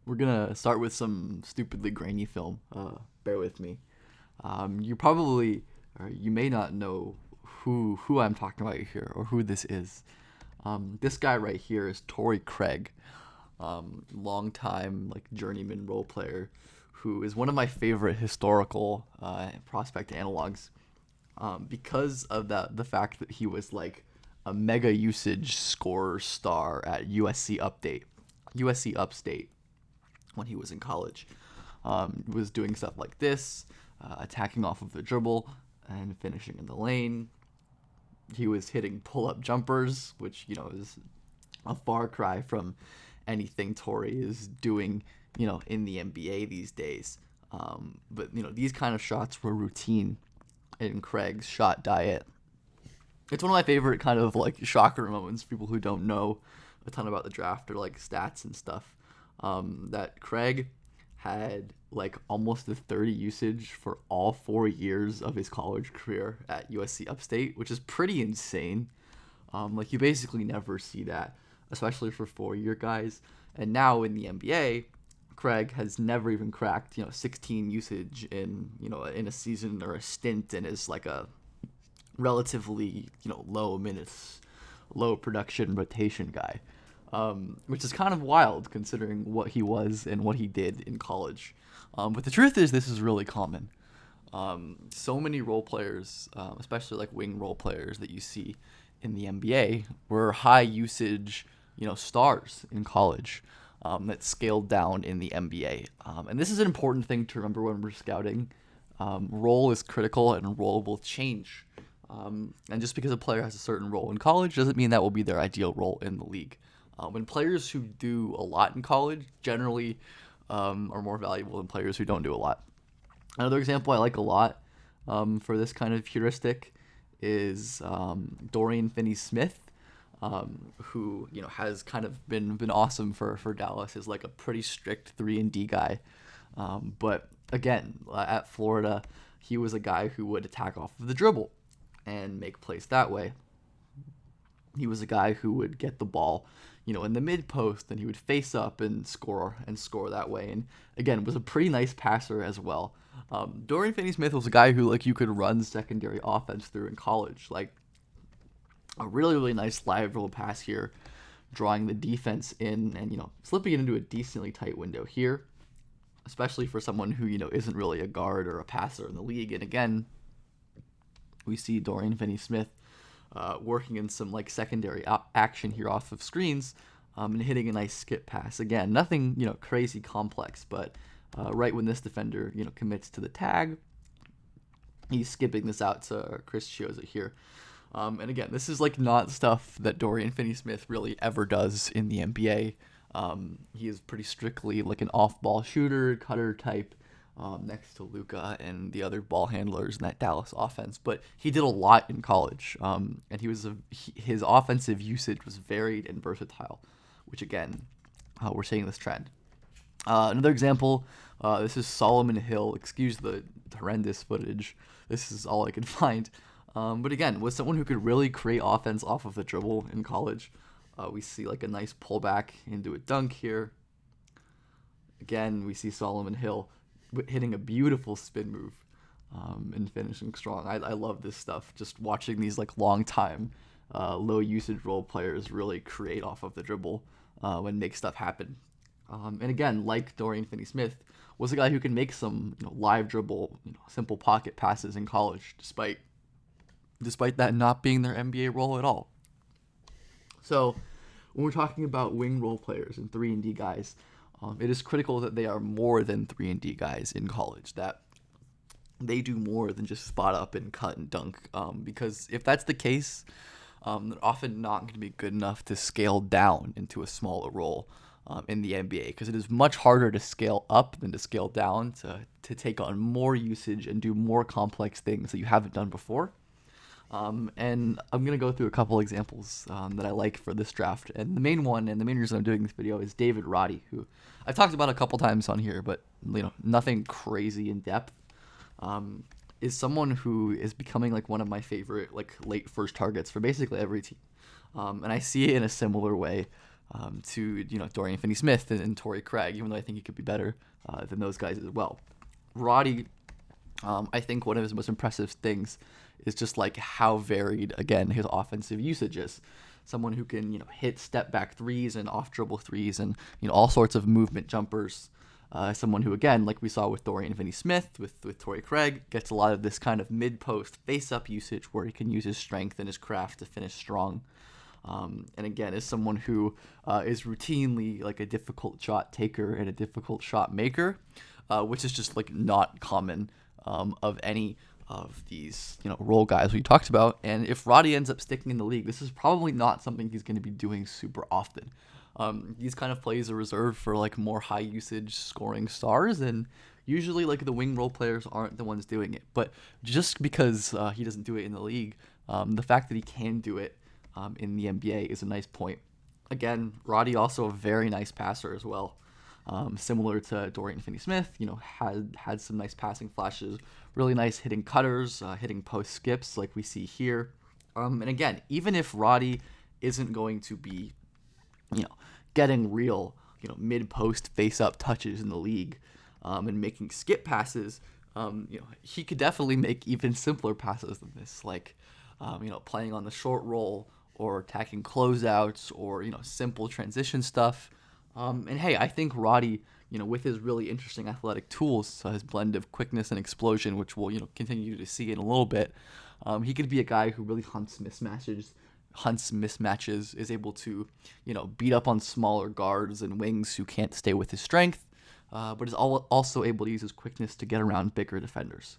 we're gonna start with some stupidly grainy film. Bear with me. You probably, or you may not know who I'm talking about here or who this is. This guy right here is Tori Craig, longtime like journeyman role player, who is one of my favorite historical prospect analogs. Because of the fact that he was like a mega usage scorer star at USC Upstate when he was in college. Was doing stuff like this, attacking off of the dribble and finishing in the lane. He was hitting pull-up jumpers, which is a far cry from anything Tori is doing, in the NBA these days. But these kind of shots were routine in Craig's shot diet. It's one of my favorite kind of like shocker moments for people who don't know a ton about the draft or like stats and stuff. That Craig had like almost a 30 usage for all 4 years of his college career at USC Upstate, which is pretty insane. Like you basically never see that, especially for 4-year guys. And now in the NBA, Craig has never even cracked 16 usage in a season or a stint, and is like a relatively low minutes, low production rotation guy, which is kind of wild considering what he was and what he did in college. But the truth is, this is really common. So many role players, especially like wing role players that you see in the NBA, were high usage, stars in college that scaled down in the NBA. And this is an important thing to remember when we're scouting. Role is critical, and role will change. And just because a player has a certain role in college doesn't mean that will be their ideal role in the league. When players who do a lot in college generally are more valuable than players who don't do a lot. Another example I like a lot for this kind of heuristic is Dorian Finney-Smith, who has kind of been awesome for Dallas. Is like a pretty strict 3-and-D guy, but again at Florida, he was a guy who would attack off of the dribble and make plays that way. He was a guy who would get the ball, in the mid post, and he would face up and score that way. And again, was a pretty nice passer as well. Dorian Finney-Smith was a guy who like you could run secondary offense through in college, like a really really nice live roll pass here, drawing the defense in and slipping it into a decently tight window here, especially for someone who isn't really a guard or a passer in the league. And again, we see Dorian Finney-Smith working in some like secondary action here off of screens, and hitting a nice skip pass. Again, nothing crazy complex, but right when this defender commits to the tag, he's skipping this out to Chris Chioza here. And again, this is like not stuff that Dorian Finney-Smith really ever does in the NBA. He is pretty strictly like an off-ball shooter, cutter type, next to Luka and the other ball handlers in that Dallas offense. But he did a lot in college, and his offensive usage was varied and versatile, which again, we're seeing this trend. Another example, this is Solomon Hill. Excuse the horrendous footage. This is all I could find. But again, was someone who could really create offense off of the dribble in college. We see like a nice pullback into a dunk here. Again, we see Solomon Hill hitting a beautiful spin move and finishing strong. I love this stuff. Just watching these like long time, low usage role players really create off of the dribble and make stuff happen. And again, like Dorian Finney-Smith, was a guy who can make some live dribble, simple pocket passes in college, despite that not being their NBA role at all. So when we're talking about wing role players and 3-and-D guys, it is critical that they are more than 3-and-D guys in college, that they do more than just spot up and cut and dunk, because if that's the case, they're often not going to be good enough to scale down into a smaller role in the NBA, because it is much harder to scale up than to scale down, to take on more usage and do more complex things that you haven't done before. And I'm going to go through a couple examples that I like for this draft. And the main one, and the main reason I'm doing this video, is David Roddy, who I've talked about a couple times on here, but nothing crazy in depth. Is someone who is becoming like one of my favorite like late first targets for basically every team. And I see it in a similar way to Dorian Finney-Smith and Tori Craig, even though I think he could be better than those guys as well. Roddy, I think one of his most impressive things is just like how varied, again, his offensive usage is. Someone who can hit step back threes and off dribble threes and all sorts of movement jumpers. Someone who, again, like we saw with Dorian Finney-Smith, with Tori Craig, gets a lot of this kind of mid-post face-up usage where he can use his strength and his craft to finish strong. And again, is someone who is routinely like a difficult shot taker and a difficult shot maker, which is just like not common of any of these role guys we talked about. And if Roddy ends up sticking in the league, this is probably not something he's going to be doing super often. These kind of plays are reserved for like more high usage scoring stars, and usually like the wing role players aren't the ones doing it. But just because he doesn't do it in the league, the fact that he can do it in the NBA is a nice point. Again, Roddy also a very nice passer as well. Similar to Dorian Finney-Smith, had some nice passing flashes, really nice hitting cutters, hitting post skips like we see here. And again, even if Roddy isn't going to be, getting real, mid-post face-up touches in the league, and making skip passes, he could definitely make even simpler passes than this, like, playing on the short roll or attacking closeouts or, simple transition stuff. And hey, I think Roddy, with his really interesting athletic tools, so his blend of quickness and explosion, which we'll, continue to see in a little bit, he could be a guy who really hunts mismatches, is able to, beat up on smaller guards and wings who can't stay with his strength, but is also able to use his quickness to get around bigger defenders.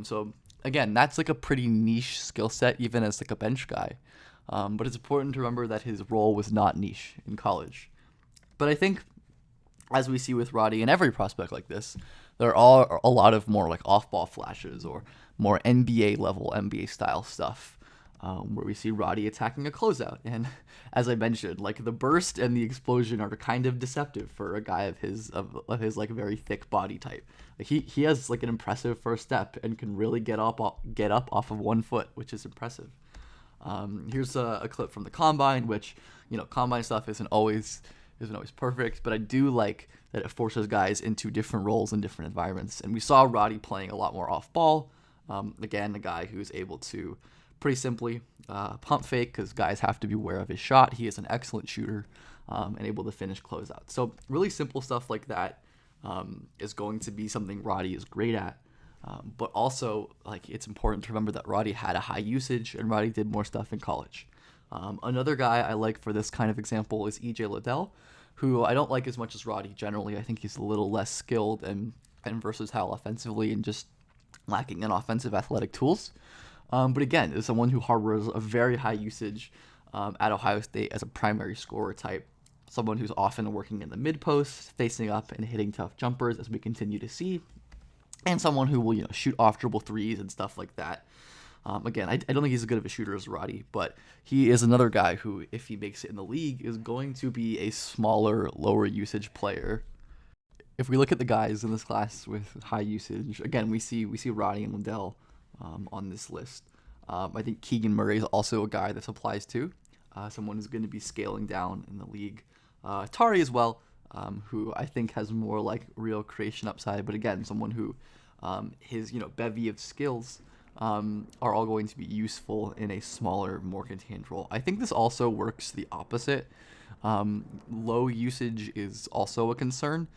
So again, that's like a pretty niche skill set, even as like a bench guy. But it's important to remember that his role was not niche in college. But I think, as we see with Roddy and every prospect like this, there are a lot of more like off-ball flashes or more NBA-level, NBA-style stuff, where we see Roddy attacking a closeout. And as I mentioned, like the burst and the explosion are kind of deceptive for a guy of his like very thick body type. Like he has like an impressive first step and can really get up off of 1 foot, which is impressive. Here's a clip from the combine, which combine stuff isn't always perfect, but I do like that it forces guys into different roles in different environments. And we saw Roddy playing a lot more off ball. Again, a guy who's able to pretty simply pump fake because guys have to be aware of his shot. He is an excellent shooter and able to finish closeout. So really simple stuff like that is going to be something Roddy is great at. But also, like, it's important to remember that Roddy had a high usage and Roddy did more stuff in college. Another guy I like for this kind of example is E.J. Liddell, who I don't like as much as Roddy generally. I think he's a little less skilled and versatile offensively and just lacking in offensive athletic tools. But again, is someone who harbors a very high usage at Ohio State as a primary scorer type. Someone who's often working in the mid-post, facing up and hitting tough jumpers, as we continue to see. And someone who will, shoot off dribble threes and stuff like that. Again, I don't think he's as good of a shooter as Roddy, but he is another guy who, if he makes it in the league, is going to be a smaller, lower usage player. If we look at the guys in this class with high usage, again, we see Roddy and Liddell on this list. I think Keegan Murray is also a guy this applies to, someone who's going to be scaling down in the league. Tari as well, who I think has more like real creation upside, but again, someone who his bevy of skills are all going to be useful in a smaller, more contained role. I think this also works the opposite. Low usage is also a concern.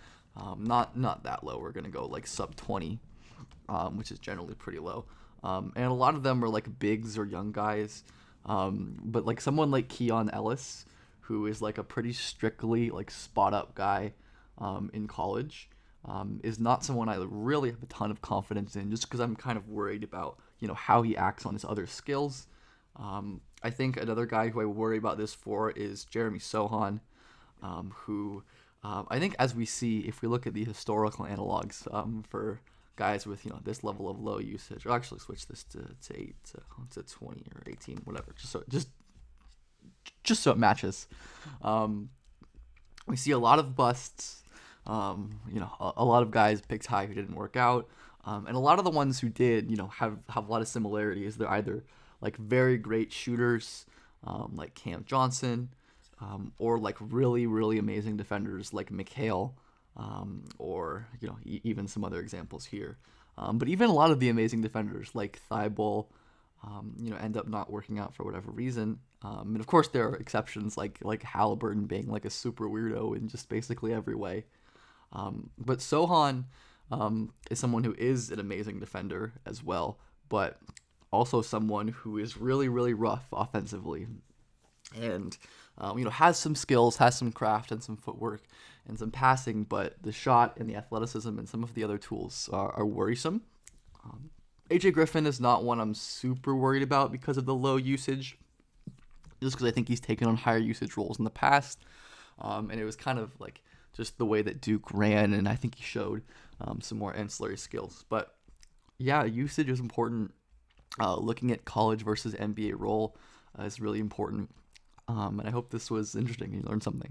Not that low. We're gonna go like sub 20, which is generally pretty low. And a lot of them are like bigs or young guys. But like someone like Keon Ellis, who is like a pretty strictly like spot up guy in college, is not someone I really have a ton of confidence in, just because I'm kind of worried about how he acts on his other skills. I think another guy who I worry about this for is Jeremy Sohan, who I think, as we see, if we look at the historical analogs for guys with this level of low usage, I'll actually switch this to 8 to 20 or 18, whatever, just so it matches. We see a lot of busts. A lot of guys picked high who didn't work out, and a lot of the ones who did, have a lot of similarities. They're either like very great shooters, like Cam Johnson, or like really, really amazing defenders like McHale, or even some other examples here. But even a lot of the amazing defenders like Thibault, end up not working out for whatever reason. And of course there are exceptions like Halliburton being like a super weirdo in just basically every way. But Sohan is someone who is an amazing defender as well, but also someone who is really, really rough offensively, and has some skills, has some craft and some footwork and some passing, but the shot and the athleticism and some of the other tools are worrisome. AJ Griffin is not one I'm super worried about because of the low usage, just because I think he's taken on higher usage roles in the past, and it was kind of like just the way that Duke ran, and I think he showed some more ancillary skills. But yeah, usage is important. Looking at college versus NBA role is really important. And I hope this was interesting and you learned something.